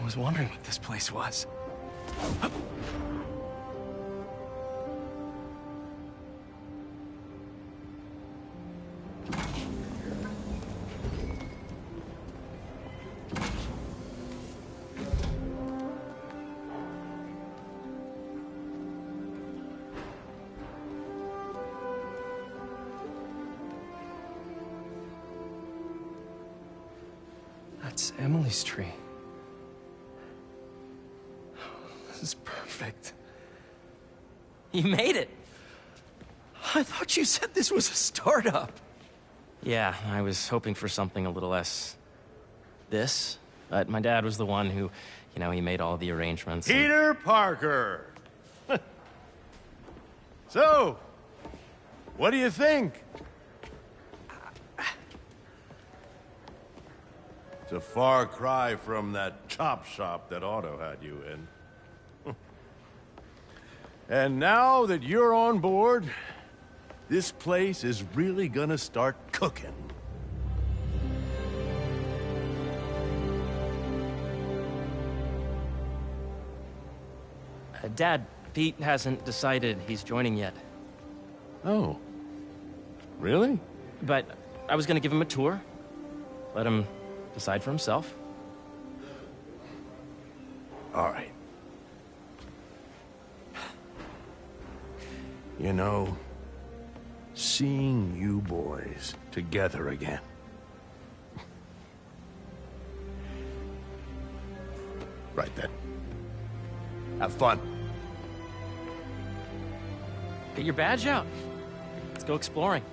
was wondering what this place was. That's Emily's tree. This is perfect. You made it! I thought you said this was a startup. Yeah, I was hoping for something a little less... this. But my dad was the one who, he made all the arrangements. Peter Parker! So, what do you think? It's a far cry from that chop shop that Otto had you in. And now that you're on board, this place is really gonna start cooking. Dad, Pete hasn't decided he's joining yet. Oh. Really? But I was gonna give him a tour. Let him decide for himself. All right. Seeing you boys together again. Right then. Have fun. Get your badge out. Let's go exploring.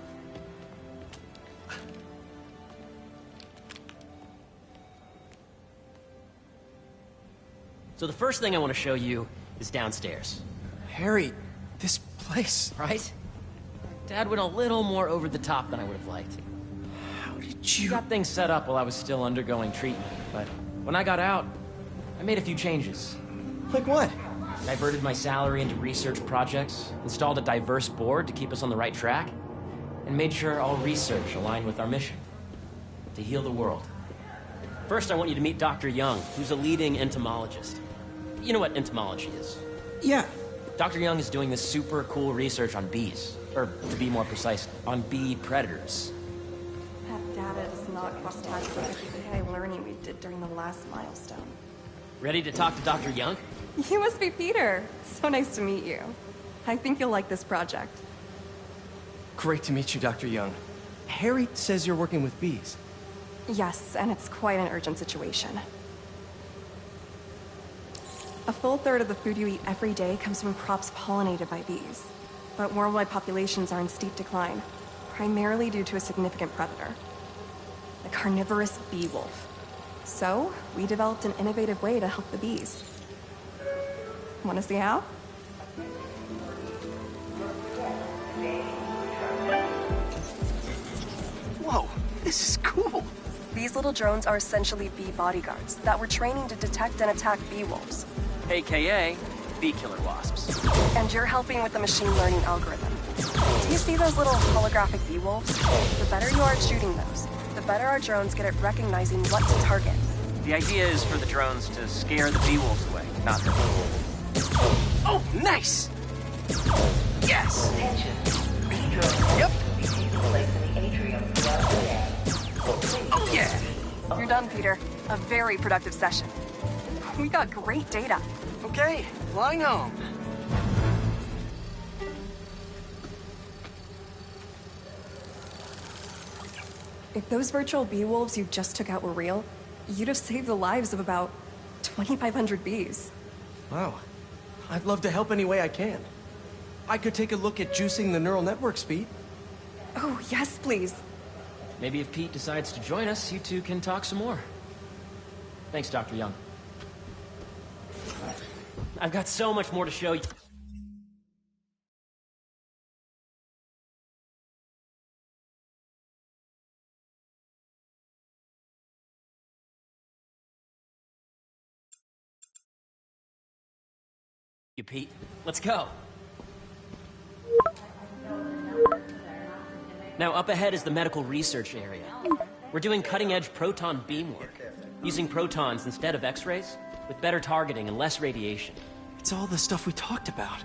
So the first thing I want to show you is downstairs. Harry, this place... Right? Dad went a little more over the top than I would have liked. How did He you... got things set up while I was still undergoing treatment, but when I got out, I made a few changes. Like what? Diverted my salary into research projects, installed a diverse board to keep us on the right track, and made sure all research aligned with our mission, to heal the world. First, I want you to meet Dr. Young, who's a leading entomologist. You know what entomology is? Yeah. Dr. Young is doing this super cool research on bees, or to be more precise, on bee predators. That data does not cross tabs with the AI learning we did during the last milestone. Ready to talk to Dr. Young? You must be Peter. So nice to meet you. I think you'll like this project. Great to meet you, Dr. Young. Harry says you're working with bees. Yes, and it's quite an urgent situation. A full third of the food you eat every day comes from crops pollinated by bees. But worldwide populations are in steep decline, primarily due to a significant predator, the carnivorous bee wolf. So, we developed an innovative way to help the bees. Want to see how? Whoa, this is cool. These little drones are essentially bee bodyguards that we're training to detect and attack bee wolves. AKA bee killer wasps. And you're helping with the machine learning algorithm. Do you see those little holographic bee wolves? The better you are at shooting those, the better our drones get at recognizing what to target. The idea is for the drones to scare the bee wolves away, not the... Oh, nice! Yes! Attention. Bee drone. Yep. Be taking place in the atrium throughout the day. Oh, yeah! You're done, Peter. A very productive session. We got great data. Okay, flying home. If those virtual bee wolves you just took out were real, you'd have saved the lives of about 2,500 bees. Wow. I'd love to help any way I can. I could take a look at juicing the neural network speed. Oh, yes, please. Maybe if Pete decides to join us, you two can talk some more. Thanks, Dr. Young. I've got so much more to show you. Pete, let's go. Now, up ahead is the medical research area. We're doing cutting-edge proton beam work, using protons instead of X-rays with better targeting and less radiation. It's all the stuff we talked about.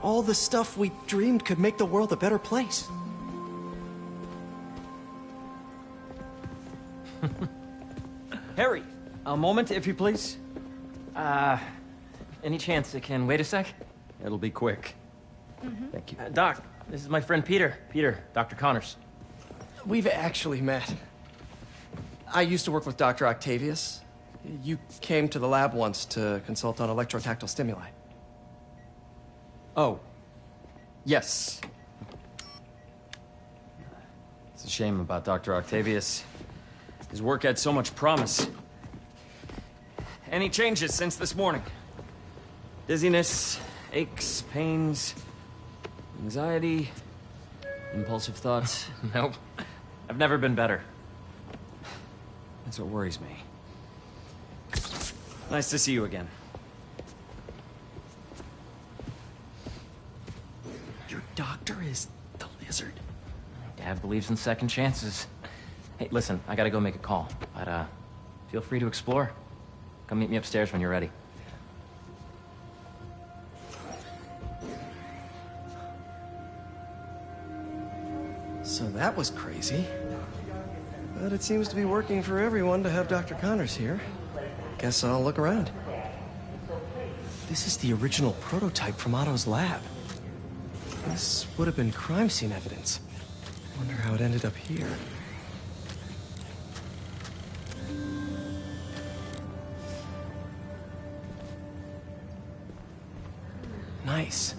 All the stuff we dreamed could make the world a better place. Harry, a moment, if you please. Any chance it can wait a sec? It'll be quick. Thank you. Doc, this is my friend Peter. Peter, Dr. Connors. We've actually met. I used to work with Dr. Octavius. You came to the lab once to consult on electrotactile stimuli. Oh. Yes. It's a shame about Dr. Octavius. His work had so much promise. Any changes since this morning? Dizziness, aches, pains, anxiety, impulsive thoughts. Nope. I've never been better. That's what worries me. Nice to see you again. Your doctor is the lizard. Dad believes in second chances. Hey, listen, I gotta go make a call. But, feel free to explore. Come meet me upstairs when you're ready. So that was crazy. But it seems to be working for everyone to have Dr. Connors here. Guess I'll look around. This is the original prototype from Otto's lab. This would have been crime scene evidence. Wonder how it ended up here. Nice.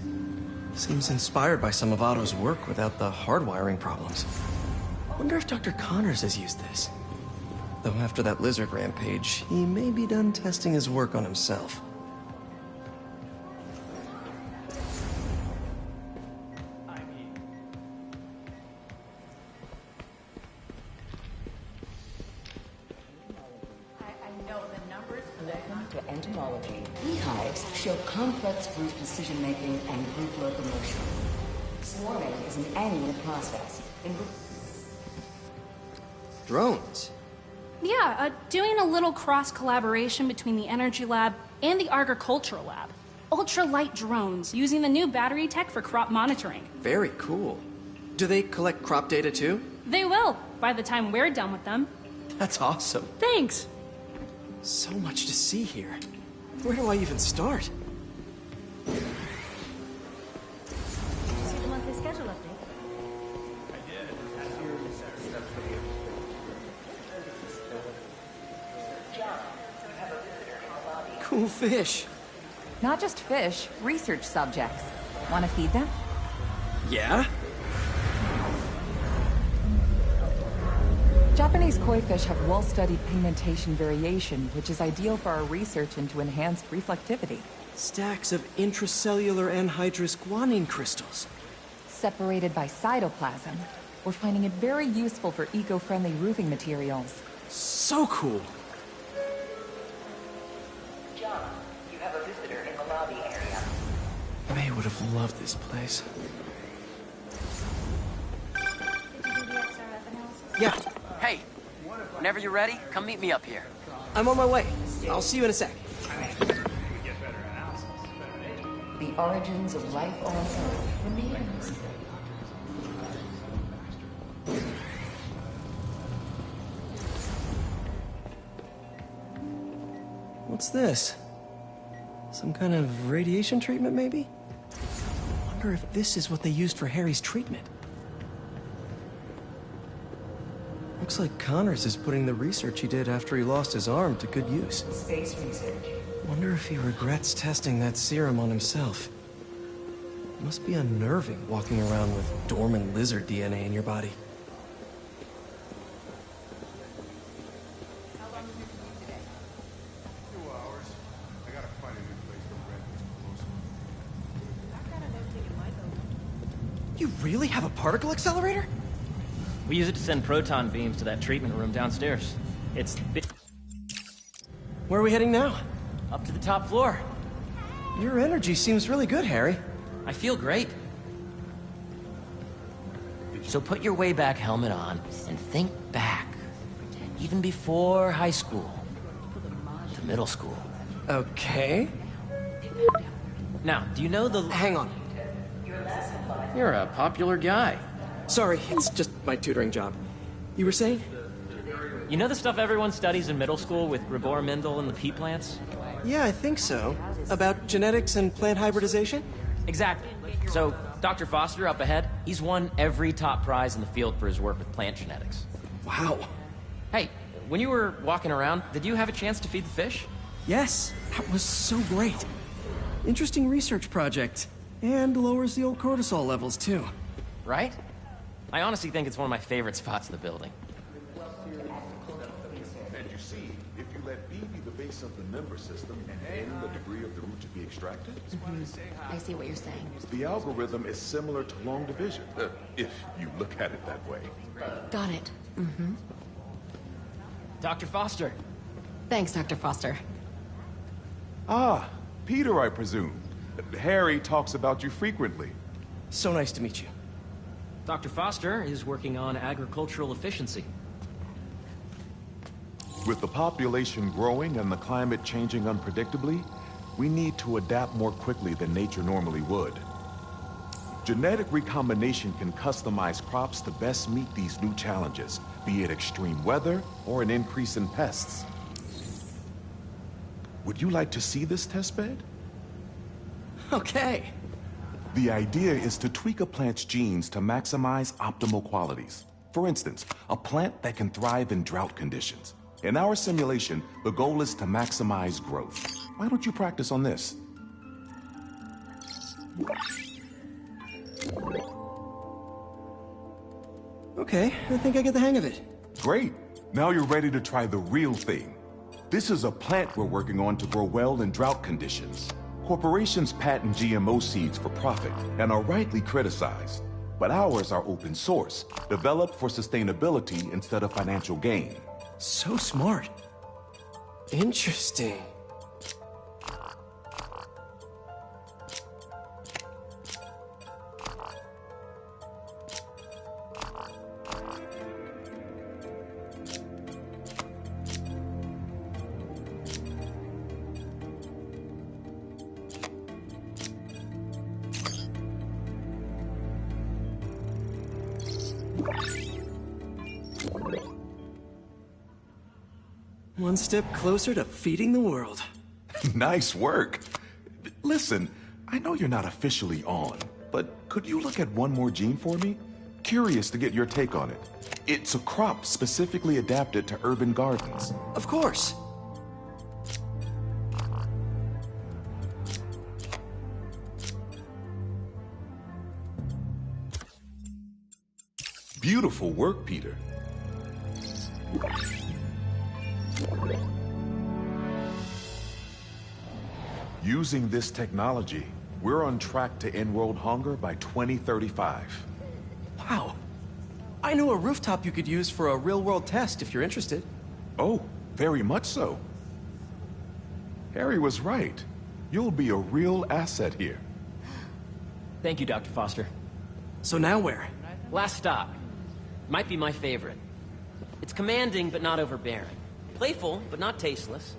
Seems inspired by some of Otto's work without the hardwiring problems. Wonder if Dr. Connors has used this. Though after that lizard rampage, he may be done testing his work on himself. Welcome to entomology. Beehives show complex group decision-making and group locomotion. Swarming is an annual process. Drones? Yeah, doing a little cross-collaboration between the Energy Lab and the Agricultural Lab. Ultralight drones, using the new battery tech for crop monitoring. Very cool. Do they collect crop data too? They will, by the time we're done with them. That's awesome. Thanks! So much to see here. Where do I even start? See the monthly schedule update. Cool fish. Not just fish, research subjects. Want to feed them? Yeah? Japanese koi fish have well-studied pigmentation variation, which is ideal for our research into enhanced reflectivity. Stacks of intracellular anhydrous guanine crystals. Separated by cytoplasm, we're finding it very useful for eco-friendly roofing materials. So cool. John, you have a visitor in the lobby area. May would have loved this place. Yeah, Hey, whenever you're ready, come meet me up here. I'm on my way. I'll see you in a sec. The origins of life on Earth remain a mystery. What's this? Some kind of radiation treatment, maybe? Wonder if this is what they used for Harry's treatment. Looks like Connors is putting the research he did after he lost his arm to good use. Space research. Wonder if he regrets testing that serum on himself. It must be unnerving walking around with dormant lizard DNA in your body. You really have a particle accelerator? We use it to send proton beams to that treatment room downstairs. It's Where are we heading now? up to the top floor. Your energy seems really good, Harry. I feel great. So put your Wayback helmet on and think back. Even before high school. To middle school. Okay. Now, do you know the... Hang on. You're a popular guy. Sorry, it's just my tutoring job. You were saying? You know the stuff everyone studies in middle school with Gregor Mendel and the pea plants? Yeah, I think so. About genetics and plant hybridization? Exactly. So, Dr. Foster up ahead, he's won every top prize in the field for his work with plant genetics. Wow. Hey, when you were walking around, did you have a chance to feed the fish? Yes, that was so great. Interesting research project. And lowers the old cortisol levels, too. Right? I honestly think it's one of my favorite spots in the building. And you see, if you let B be the base of the member system and N the degree of the root to be extracted, I see what you're saying. the algorithm is similar to long division, if you look at it that way. Got it. Dr. Foster. Thanks, Dr. Foster. Ah, Peter, I presume. Harry talks about you frequently. So nice to meet you. Dr. Foster is working on agricultural efficiency. With the population growing and the climate changing unpredictably, we need to adapt more quickly than nature normally would. Genetic recombination can customize crops to best meet these new challenges, be it extreme weather or an increase in pests. Would you like to see this testbed? Okay. The idea is to tweak a plant's genes to maximize optimal qualities. For instance, a plant that can thrive in drought conditions. In our simulation, the goal is to maximize growth. Why don't you practice on this? Okay, I think I get the hang of it. Great. Now you're ready to try the real thing. This is a plant we're working on to grow well in drought conditions. Corporations patent GMO seeds for profit and are rightly criticized. But ours are open source, developed for sustainability instead of financial gain. So smart. Interesting. One step closer to feeding the world. Nice work. Listen, I know you're not officially on, but could you look at one more gene for me? Curious to get your take on it. It's a crop specifically adapted to urban gardens. Of course. Beautiful work, Peter. Using this technology, we're on track to end world hunger by 2035. Wow. I know a rooftop you could use for a real-world test if you're interested. Oh, very much so. Harry was right. You'll be a real asset here. Thank you, Dr. Foster. So now where? Last stop. Might be my favorite. It's commanding, but not overbearing. Playful, but not tasteless.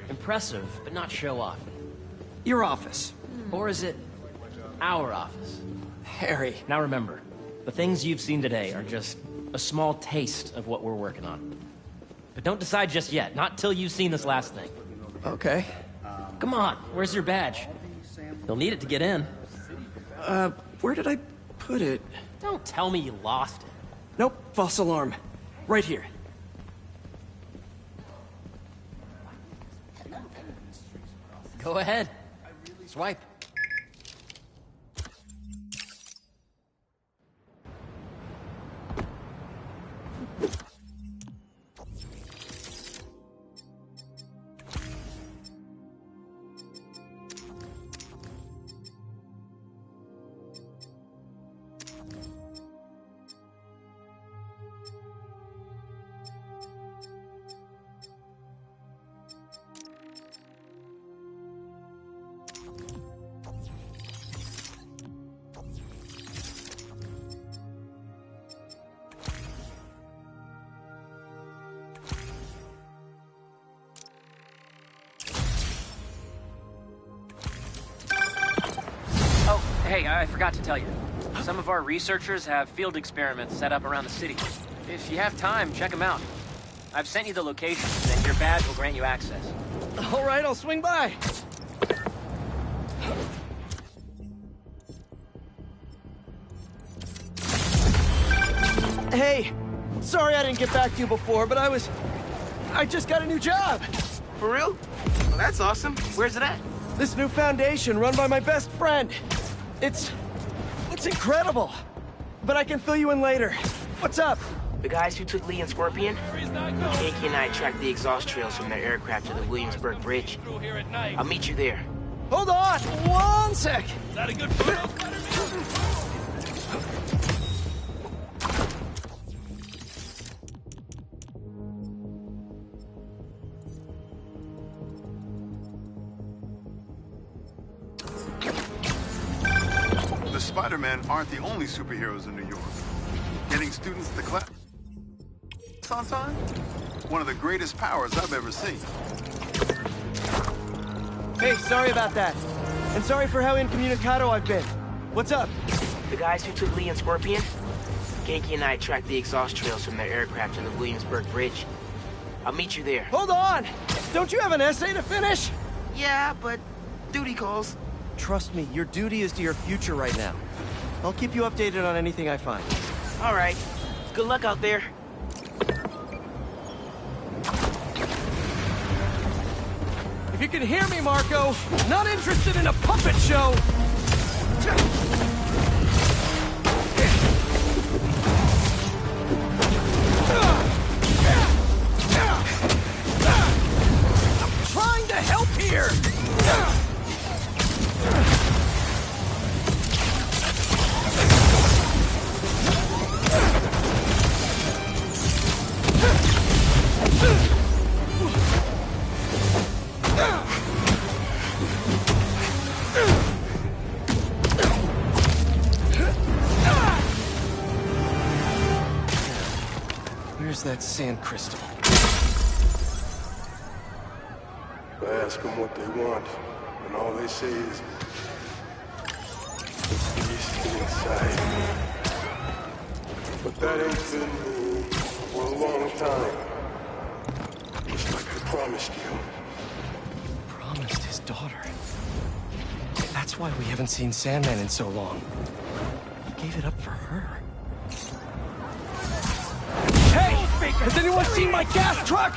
Impressive, but not show-off. Your office. Or is it our office? Harry. Now remember, the things you've seen today are just a small taste of what we're working on. But don't decide just yet, not till you've seen this last thing. Okay. Come on, where's your badge? You'll need it to get in. Where did I put it? Don't tell me you lost it. Nope, false alarm. Right here. Go ahead. Swipe. Hey, I forgot to tell you. Some of our researchers have field experiments set up around the city. If you have time, check them out. I've sent you the locations, and your badge will grant you access. All right, I'll swing by. Hey, sorry I didn't get back to you before, but I just got a new job. For real? Well, that's awesome. Where's it at? This new foundation run by my best friend. It's incredible. But I can fill you in later. What's up? The guys who took Lee and Scorpion? Jakey and I tracked the exhaust trails from their aircraft to the Williamsburg Bridge. I'll meet you there. Hold on, 1 sec. Is that a good photo, The Spider-Man aren't the only superheroes in New York. Getting students to class on time? One of the greatest powers I've ever seen. Hey, sorry about that. And sorry for how incommunicado I've been. What's up? The guys who took Lee and Scorpion? Jakey and I tracked the exhaust trails from their aircraft to the Williamsburg Bridge. I'll meet you there. Hold on! Don't you have an essay to finish? Yeah, but duty calls. Trust me, your duty is to your future right now. I'll keep you updated on anything I find. All right. Good luck out there. If you can hear me, Marco, not interested in a puppet show! I'm trying to help here! Where's that sand crystal? I ask them what they want, and all they say is, "The beast is inside me." But that ain't been me for a long time. Just like I promised you. Promised his daughter. That's why we haven't seen Sandman in so long. He gave it up for her. Hey! Has anyone seen my gas truck?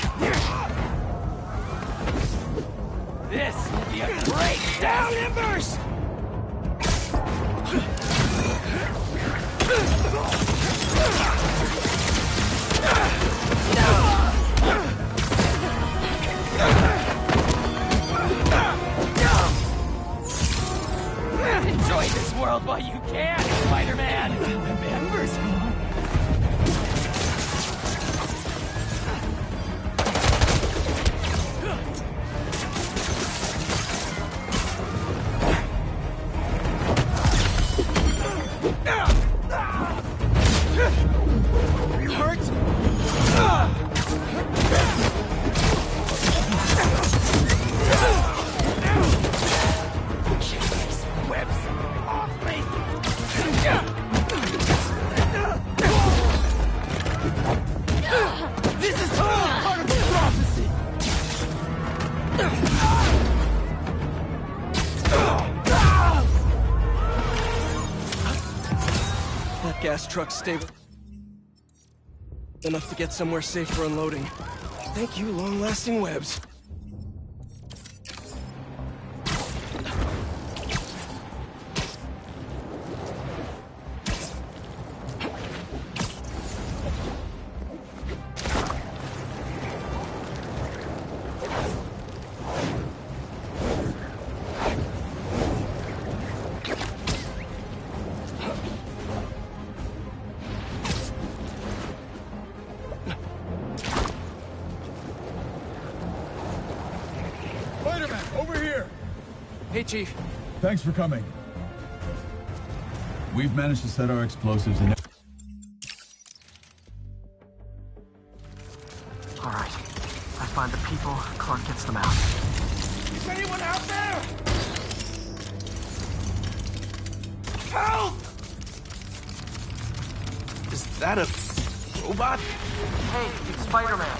This will be a great down embers! Enjoy this world while you can, Spider-Man! Embers, huh? You hurt? Webs off me! This is all part of the prophecy! That gas truck's stable enough to get somewhere safe for unloading. Thank you, long-lasting webs. Spider-Man, over here! Hey, Chief. Thanks for coming. We've managed to set our explosives in. All right. I find the people, Clark gets them out. Is anyone out there? Help! Is that a robot? Hey, it's Spider-Man.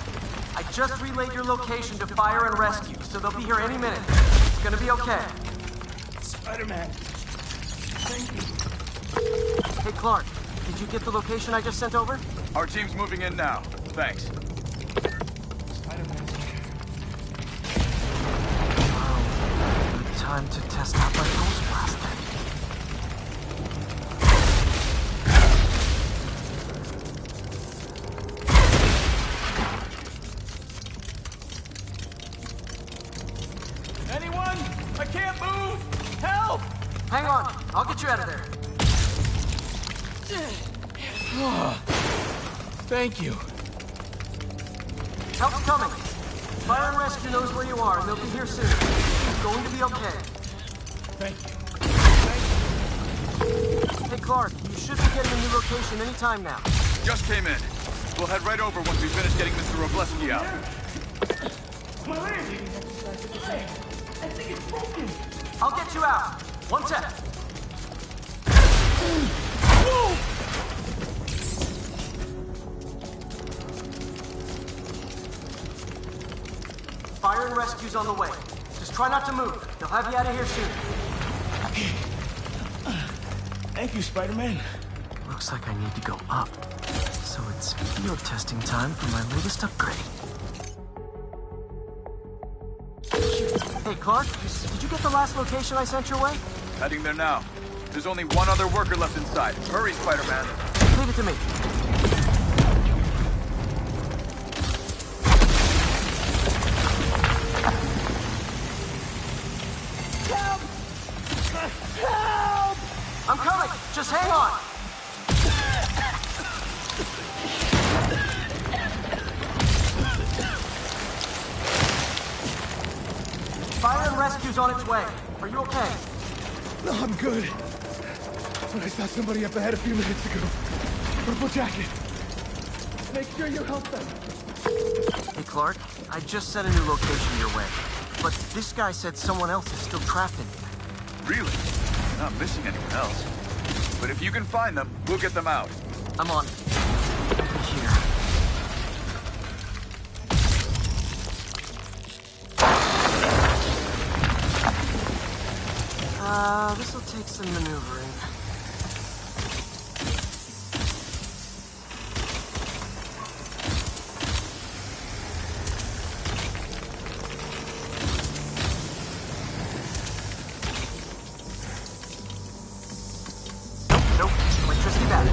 I just relayed your location to fire and rescue, so they'll be here any minute. It's gonna be okay. Spider-Man. Thank you. Hey, Clark, did you get the location I just sent over? Our team's moving in now. Thanks. Good time to test out my pulse blast then. Anyone? I can't move! Help! Hang on, I'll get you out of there. Thank you. Help's coming. Fire and rescue knows where you are, and they'll be here soon. It's going to be okay. Thank you. Hey, Clark, you should be getting a new location any time now. Just came in. We'll head right over once we finish getting Mr. Robleski out. My leg! I think it's broken. I'll get you out. One sec. Whoa! Fire and rescue's on the way. Just try not to move. They'll have you out of here soon. Thank you, Spider-Man. Looks like I need to go up. So it's field testing time for my latest upgrade. Hey, Clark, did you get the last location I sent your way? Heading there now. There's only one other worker left inside. Hurry, Spider-Man. Leave it to me. Help! Help! I'm coming! Just hang on! Fire and rescue's on its way. Are you okay? No, I'm good. But I saw somebody up ahead a few minutes ago. Purple jacket. Make sure you help them. Hey, Clark, I just sent a new location your way. But this guy said someone else is still trapped in here. Really? You're not missing anyone else. But if you can find them, we'll get them out. I'm on it. Here. This'll take some maneuvering. Nope. Electricity back.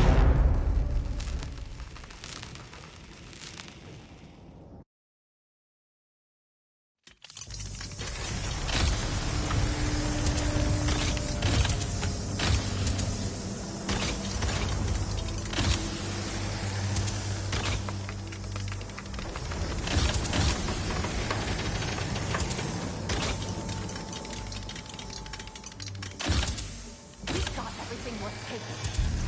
We've got everything worth taking.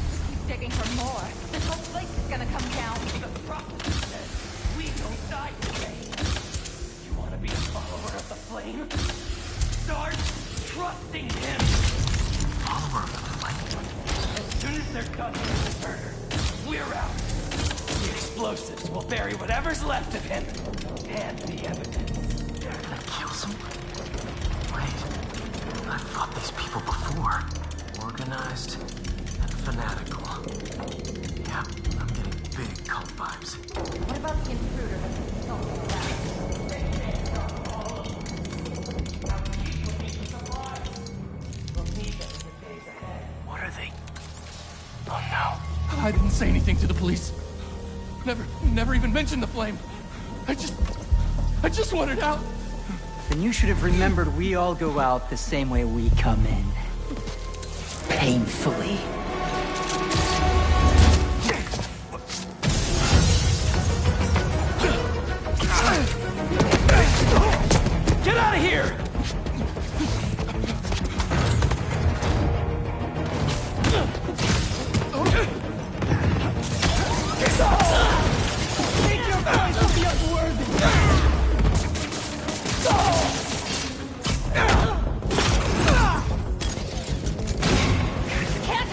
Just keep digging for more. This whole place is gonna come down. The prophet says we don't die today. You want to be a follower of the flame? Start trusting him. Follower of the flame? As soon as they're done with the murder, we're out. The explosives will bury whatever's left of him and the evidence. That kills him? Wait, I've fought these people before. Organized and fanatical. Yeah, I'm getting big cult vibes. What about the intruder that's assaulting the What are they? Oh no. I didn't say anything to the police. Never even mentioned the flame. I just wanted out. Then you should have remembered we all go out the same way we come in. Painfully. Get out of here! Take your place with the unworthy! Can't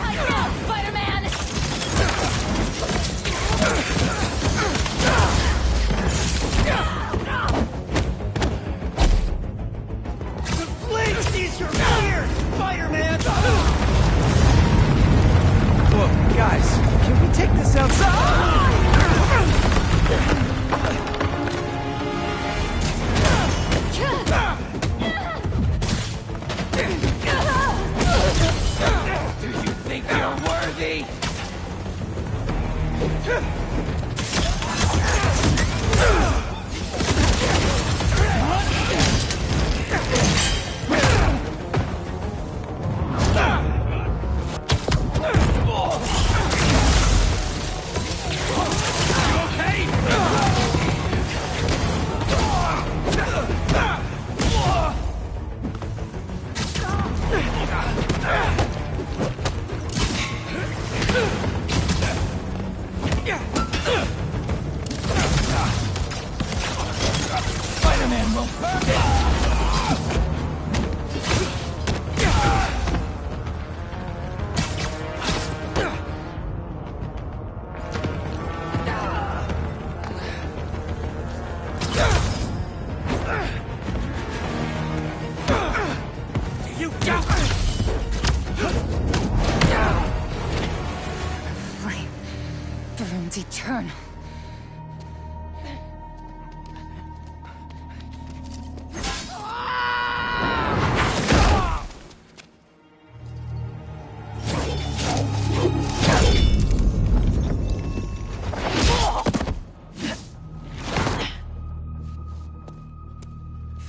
Turn.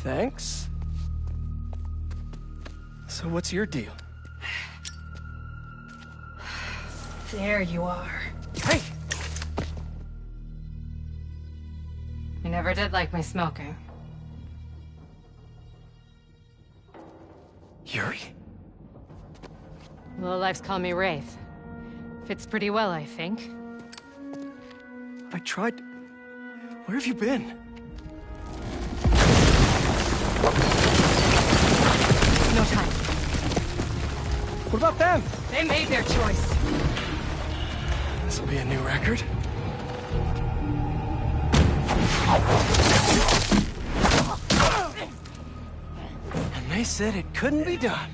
Thanks. So what's your deal? There you are. Hey! You never did like my smoking. Yuri? Lowlifes call me Wraith. Fits pretty well, I think. I tried... Where have you been? No time. What about them? They made their choice. This'll be a new record. And they said it couldn't be done.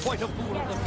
Quite a fool of them.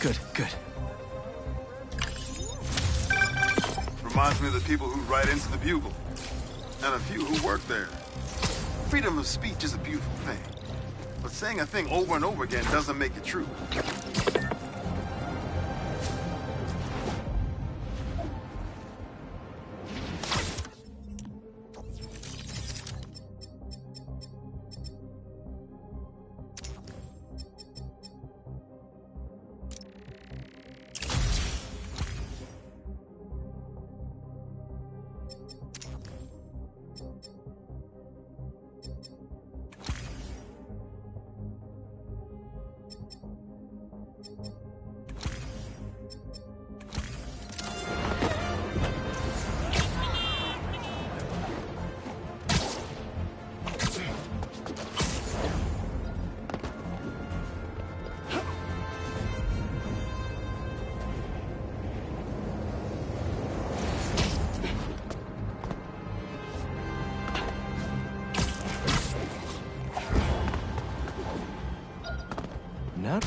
Good, good. Reminds me of the people who write into the Bugle, and a few who work there. Freedom of speech is a beautiful thing, but saying a thing over and over again doesn't make it true.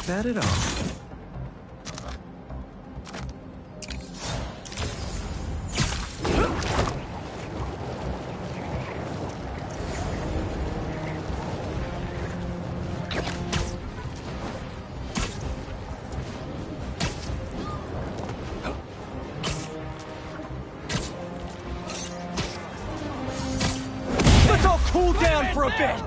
bad at all. Let's all cool down for a bit!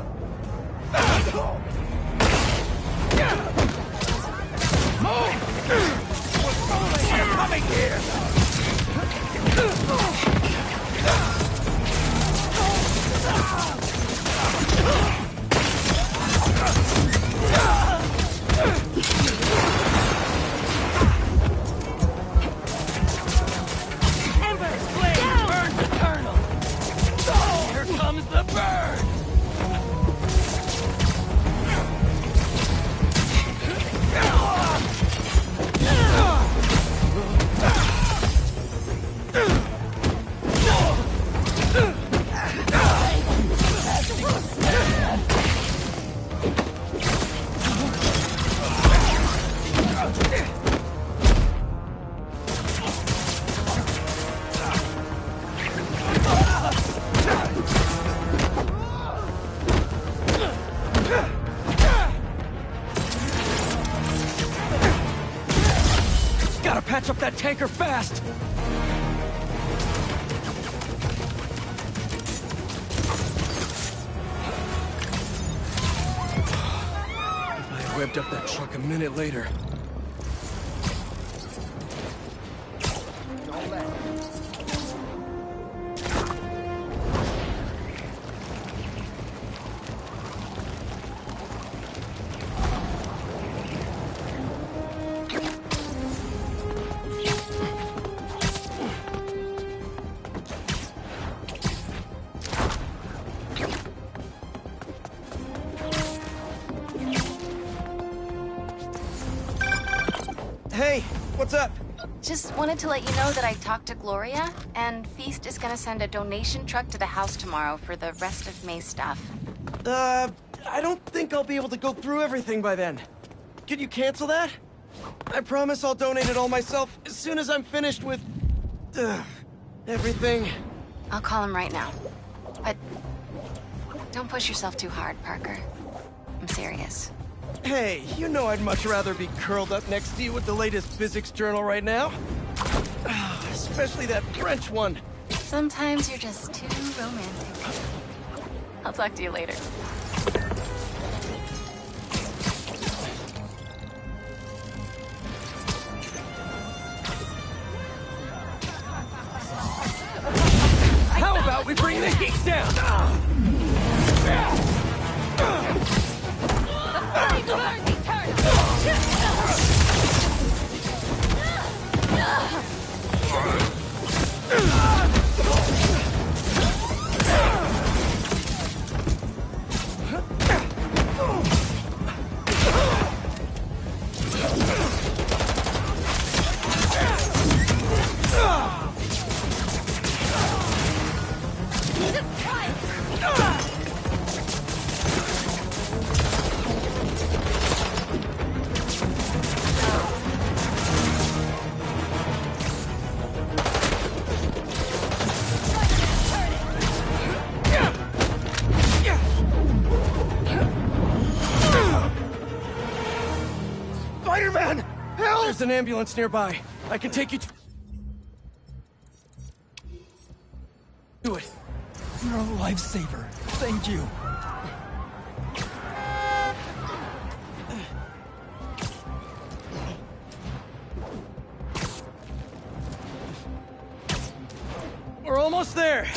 Coming here! Embers flame burns eternal! Here comes the burn! Gotta patch up that tanker fast! If I had revved up that truck a minute later. Hey, what's up? Just wanted to let you know that I talked to Gloria, and Feast is gonna send a donation truck to the house tomorrow for the rest of May's stuff. I don't think I'll be able to go through everything by then. Could you cancel that? I promise I'll donate it all myself as soon as I'm finished with... everything. I'll call him right now. But don't push yourself too hard, Parker. I'm serious. Hey, you know I'd much rather be curled up next to you with the latest physics journal right now. Especially that French one. Sometimes you're just too romantic. I'll talk to you later. How about we bring the heat down? Spider-Man! Help! There's an ambulance nearby. I can take you to... Do it. You're a lifesaver. Thank you. We're almost there.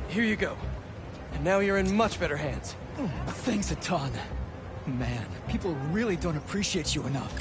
Here you go. And now you're in much better hands. Thanks a ton. Man, people really don't appreciate you enough.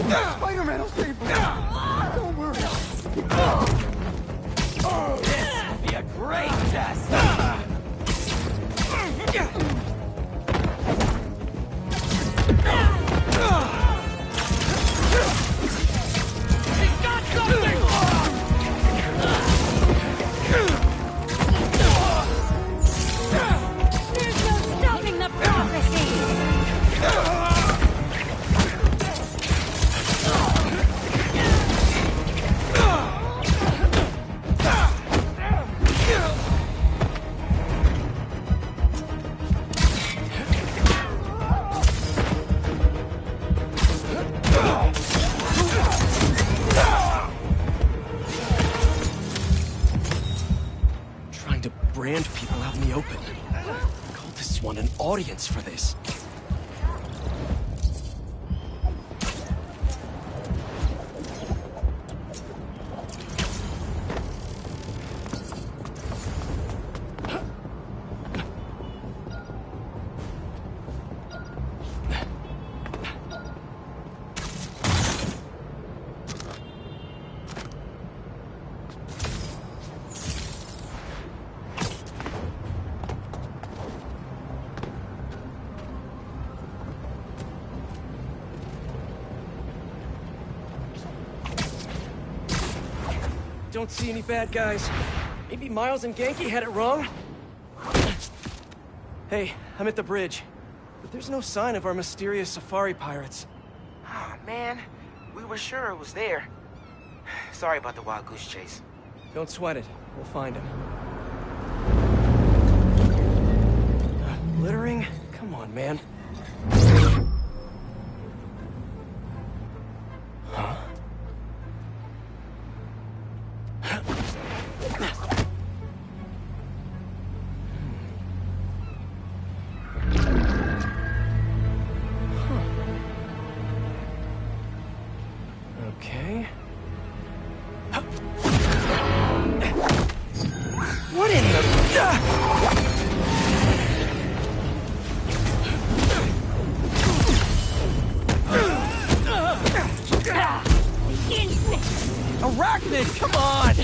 Spider-Man will save me! Don't worry! This will be a great test! He's got something! There's no stopping the prophecy! Trying to brand people out in the open. Cultists want an audience for this. Don't see any bad guys. Maybe Miles and Genki had it wrong? Hey, I'm at the bridge. But there's no sign of our mysterious safari pirates. Oh, man. We were sure it was there. Sorry about the wild goose chase. Don't sweat it. We'll find him. Littering? Come on, man. Huh? Okay. What in the... Arachnid, come on!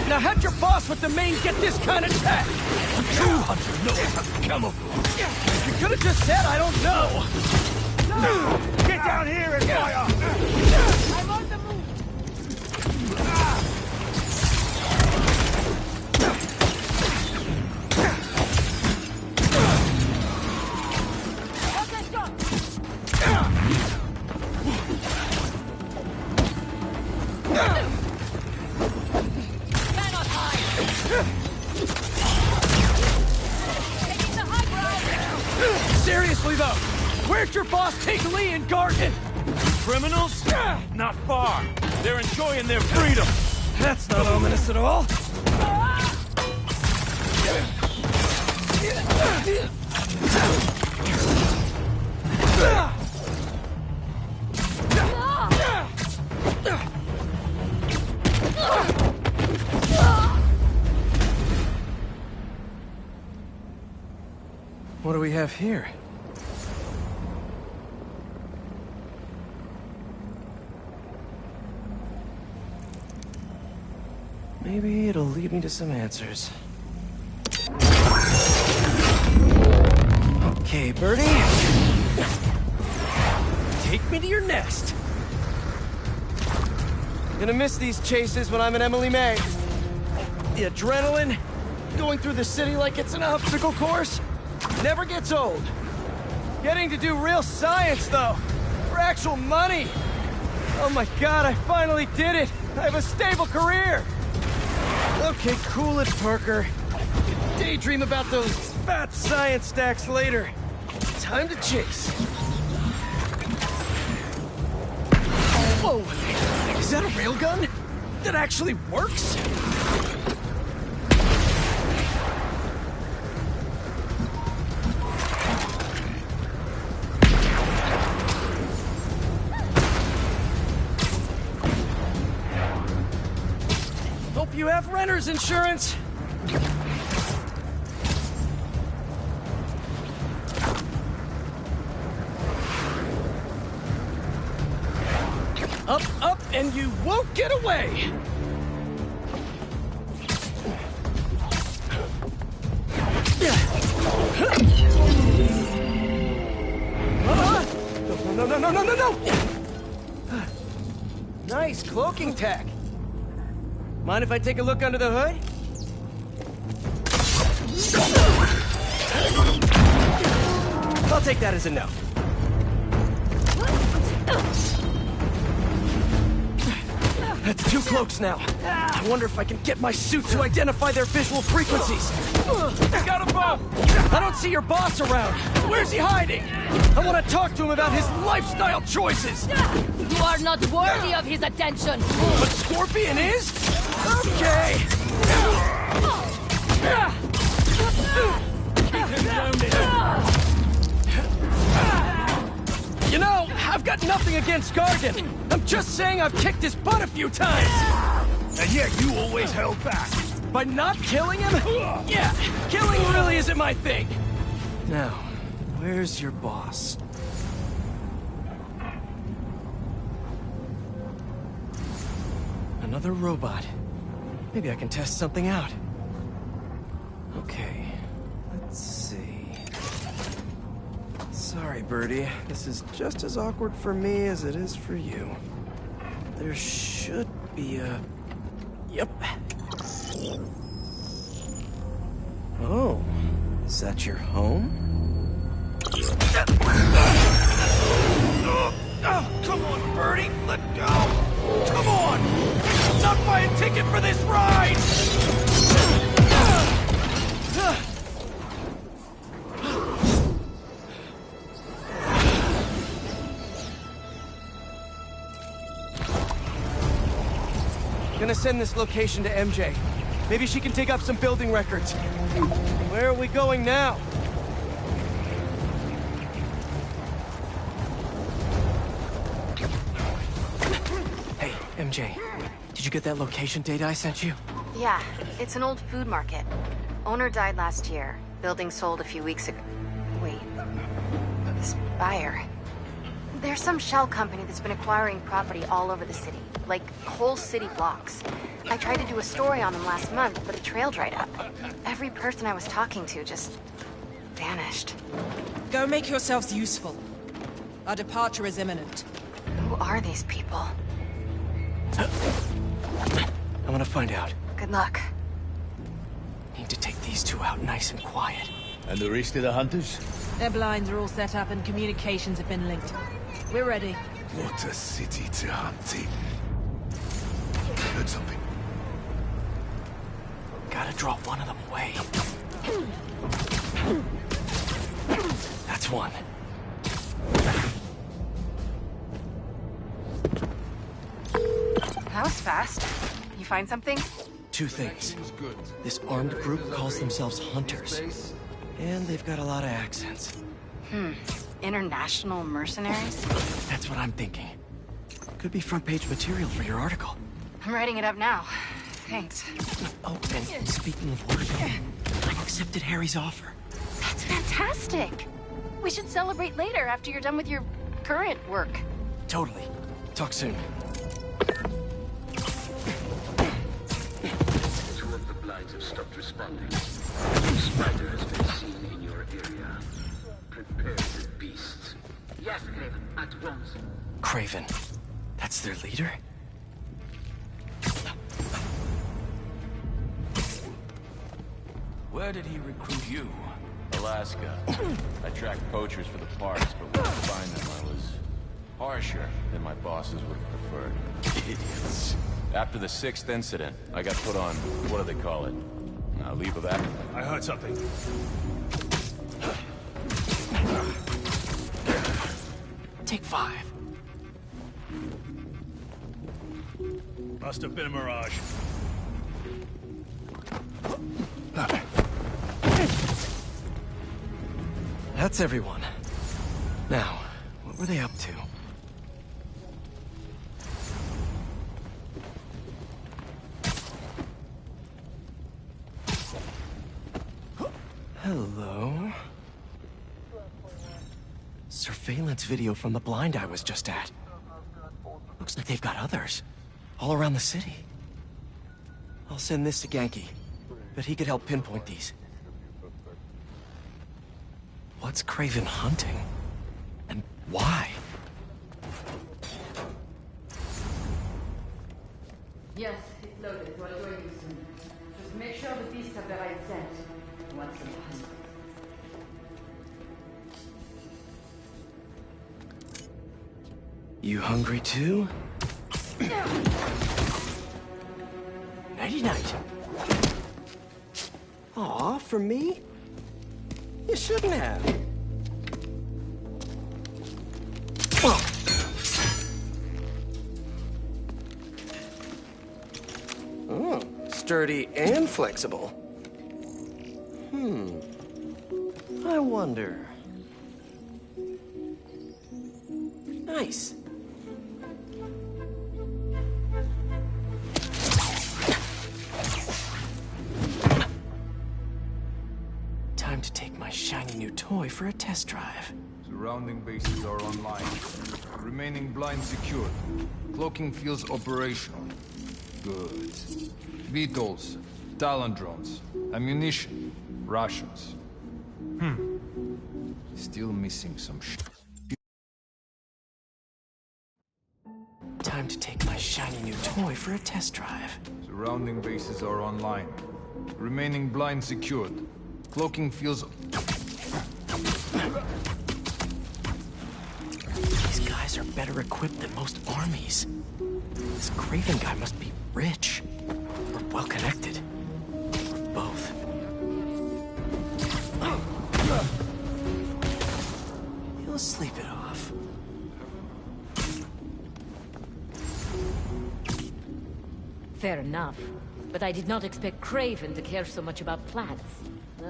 Now how'd your boss with the mane get this kind of tech? A true hunter knows how to camouflage. You could have just said I don't know. Get down here and fire! I'm on the move! Seriously though, where'd your boss take Lee and Gargan? Criminals? Not far. They're enjoying their freedom. That's not ominous at all. What do we have here? Maybe it'll lead me to some answers. Okay, Birdie. Take me to your nest. Gonna miss these chases when I'm in Emily May. The adrenaline, going through the city like it's an obstacle course, never gets old. Getting to do real science, though, for actual money. Oh my God, I finally did it. I have a stable career. Okay, cool it, Parker. Daydream about those fat science stacks later. Time to chase. Whoa! Is that a railgun? That actually works? Hope you have renter's insurance. Up, up, and you won't get away! No! Nice cloaking tech. Mind if I take a look under the hood? I'll take that as a no. That's 2 cloaks now. I wonder if I can get my suit to identify their visual frequencies. Got a bomb! I don't see your boss around. Where's he hiding? I want to talk to him about his lifestyle choices. You are not worthy of his attention. But Scorpion is? Okay. You know, I've got nothing against Gargan. I'm just saying I've kicked his butt a few times. And yet you always held back. By not killing him? Yeah, killing really isn't my thing. Now, where's your boss? Another robot. Maybe I can test something out. Okay, let's see. Sorry, Birdie. This is just as awkward for me as it is for you. There should be a... Yep. Oh, is that your home? Oh, come on, Birdie, let go! Come on! Not buy a ticket for this ride! Gonna send this location to MJ. Maybe she can dig up some building records. Where are we going now? Hey, MJ. Did you get that location data I sent you? Yeah, it's an old food market. Owner died last year. Building sold a few weeks ago. Wait. This buyer. There's some shell company that's been acquiring property all over the city. Like, whole city blocks. I tried to do a story on them last month, but the trail dried up. Every person I was talking to just... vanished. Go make yourselves useful. Our departure is imminent. Who are these people? I'm gonna find out. Good luck. Need to take these 2 out nice and quiet. And the rest of the hunters? Their blinds are all set up and communications have been linked. We're ready. What a city to hunt in. Heard something. Gotta draw one of them away. That's one. That was fast. You find something? 2 things. This armed group calls themselves Hunters. And they've got a lot of accents. International mercenaries? That's what I'm thinking. Could be front-page material for your article. I'm writing it up now. Thanks. Oh, and speaking of work, I accepted Harry's offer. That's fantastic! We should celebrate later after you're done with your current work. Totally. Talk soon. 2 of the blinds have stopped responding. A spider has been seen in your area. Prepare the beasts. Yes, Craven, at once. Craven. That's their leader? Where did he recruit you? Alaska. I tracked poachers for the parks, but when I find them, I was harsher than my bosses would have preferred. Idiots. After the 6th incident, I got put on, what do they call it? A leave of absence. I heard something. Take 5. Must have been a mirage. That's everyone. Now, what were they up to? Hello? Surveillance video from the blind I was just at. Looks Looks like they've got others. All around the city. I'll send this to Genki. Bet he could help pinpoint these. What's Kraven hunting? And why? Yes, it's loaded. We'll join you soon. Just make sure the beasts have the right scent. Once in a hunt. You hungry too? Nighty-night. Aw, for me? You shouldn't have. Oh, sturdy and flexible. I wonder. Nice. Time to take my shiny new toy for a test drive. Surrounding bases are online. Remaining blind secured. Cloaking fields operational. Good. VTOLs, Talon drones, ammunition, Russians. Still missing some Time to take my shiny new toy for a test drive. Surrounding bases are online. Remaining blind secured. Cloaking fields... These guys are better equipped than most armies. This Kraven guy must be rich. Or well-connected. Or both. He'll sleep it off. Fair enough. But I did not expect Kraven to care so much about plants.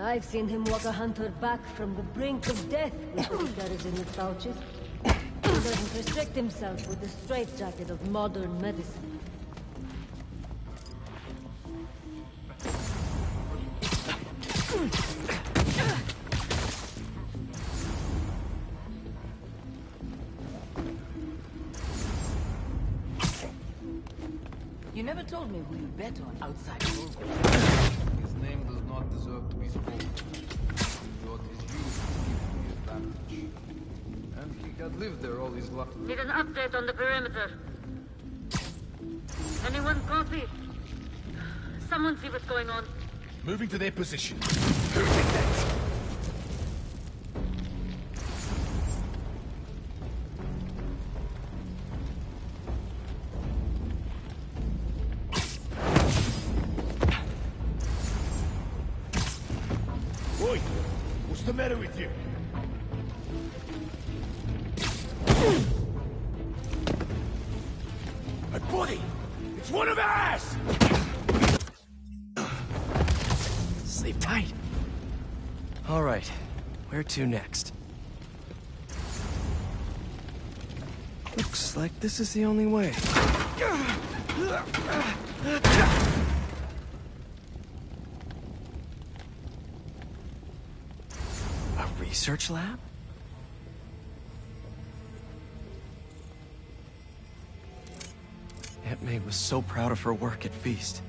I've seen him walk a hunter back from the brink of death with what he carries in his pouches. He doesn't restrict himself with the straitjacket of modern medicine. You never told me who you bet on outside of Volvo. His name does not deserve to be spoken. What is used to give him the advantage. And he had lived there all his life. Need an update on the perimeter. Anyone copy? Someone see what's going on. Moving to their position. Oi! What's the matter with you? A body! It's one of ours! Sleep tight. All right, where to next? Looks like this is the only way. A research lab? Aunt May was so proud of her work at Feast.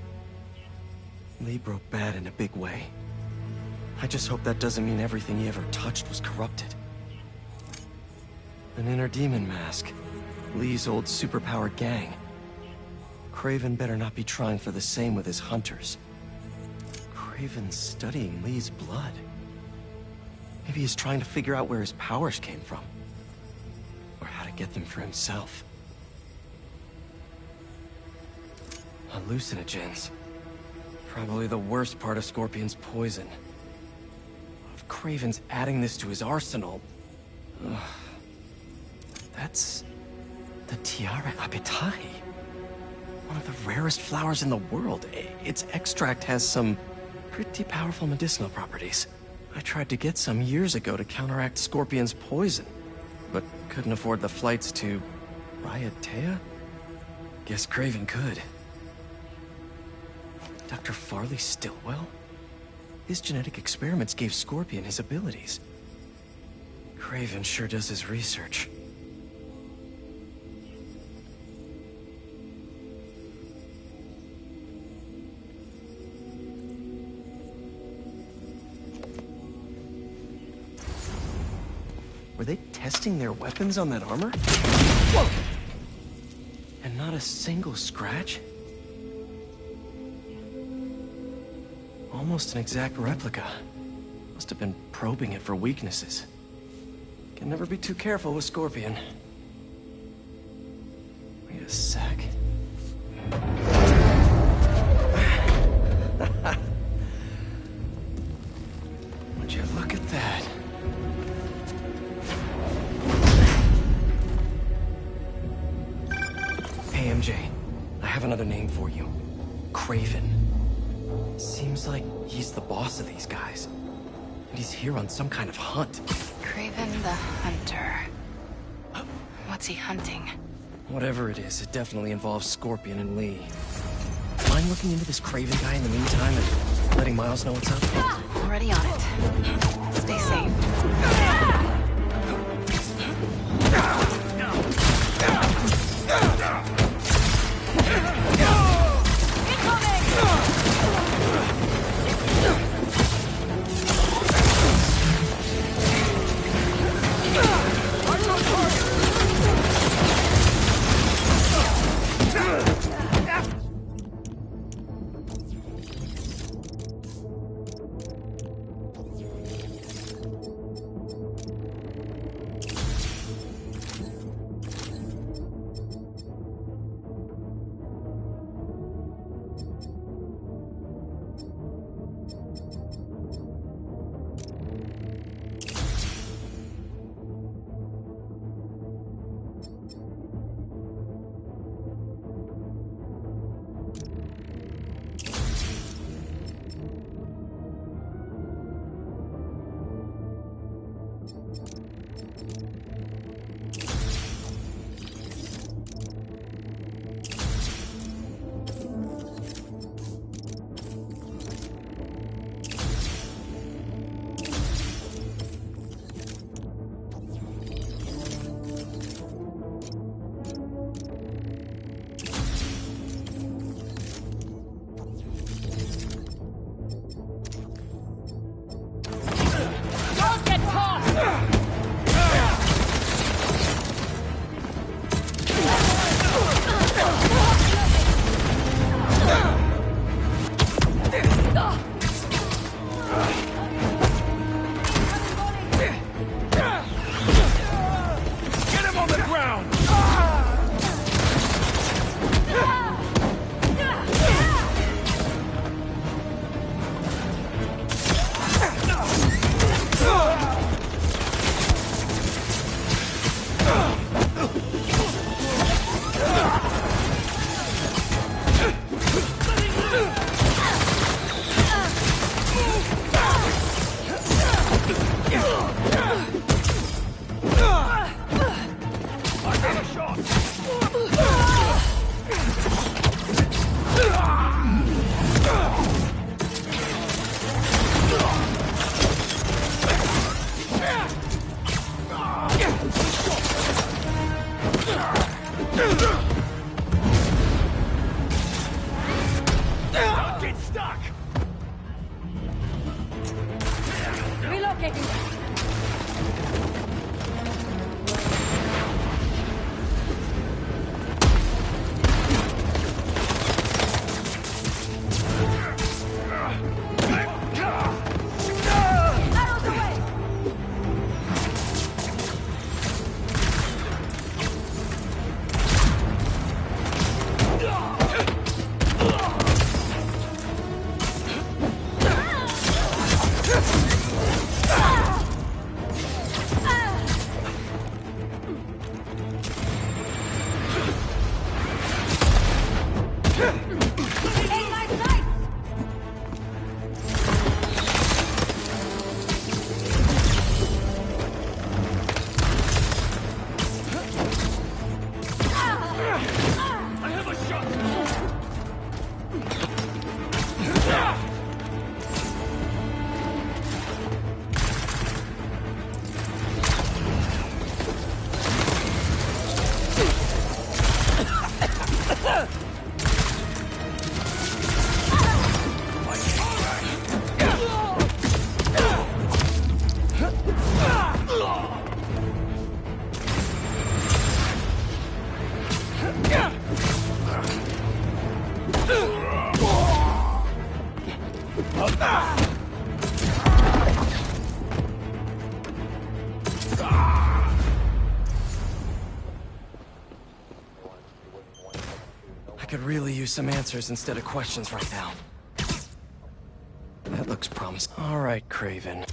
Lee broke bad in a big way. I just hope that doesn't mean everything he ever touched was corrupted. An inner demon mask. Lee's old superpowered gang. Kraven better not be trying for the same with his hunters. Kraven's studying Lee's blood. Maybe he's trying to figure out where his powers came from. Or how to get them for himself. Hallucinogens. Probably the worst part of Scorpion's poison. If Kraven's adding this to his arsenal... That's... the Tiara Apitai. One of the rarest flowers in the world. Its extract has some pretty powerful medicinal properties. I tried to get some years ago to counteract Scorpion's poison, but couldn't afford the flights to... Raiatea? Guess Kraven could. Dr. Farley Stillwell? His genetic experiments gave Scorpion his abilities. Kraven sure does his research. Were they testing their weapons on that armor? Whoa! And not a single scratch? Almost an exact replica. Must have been probing it for weaknesses. Can never be too careful with Scorpion. Wait a sec. Would you look at that? Hey, MJ. I have another name for you. Kraven. Seems like he's the boss of these guys. And he's here on some kind of hunt. Kraven the Hunter. What's he hunting? Whatever it is, it definitely involves Scorpion and Lee. Mind looking into this Kraven guy in the meantime and letting Miles know what's up? Already on it. Stay safe. could really use some answers instead of questions right now. That looks promising. All right, Craven.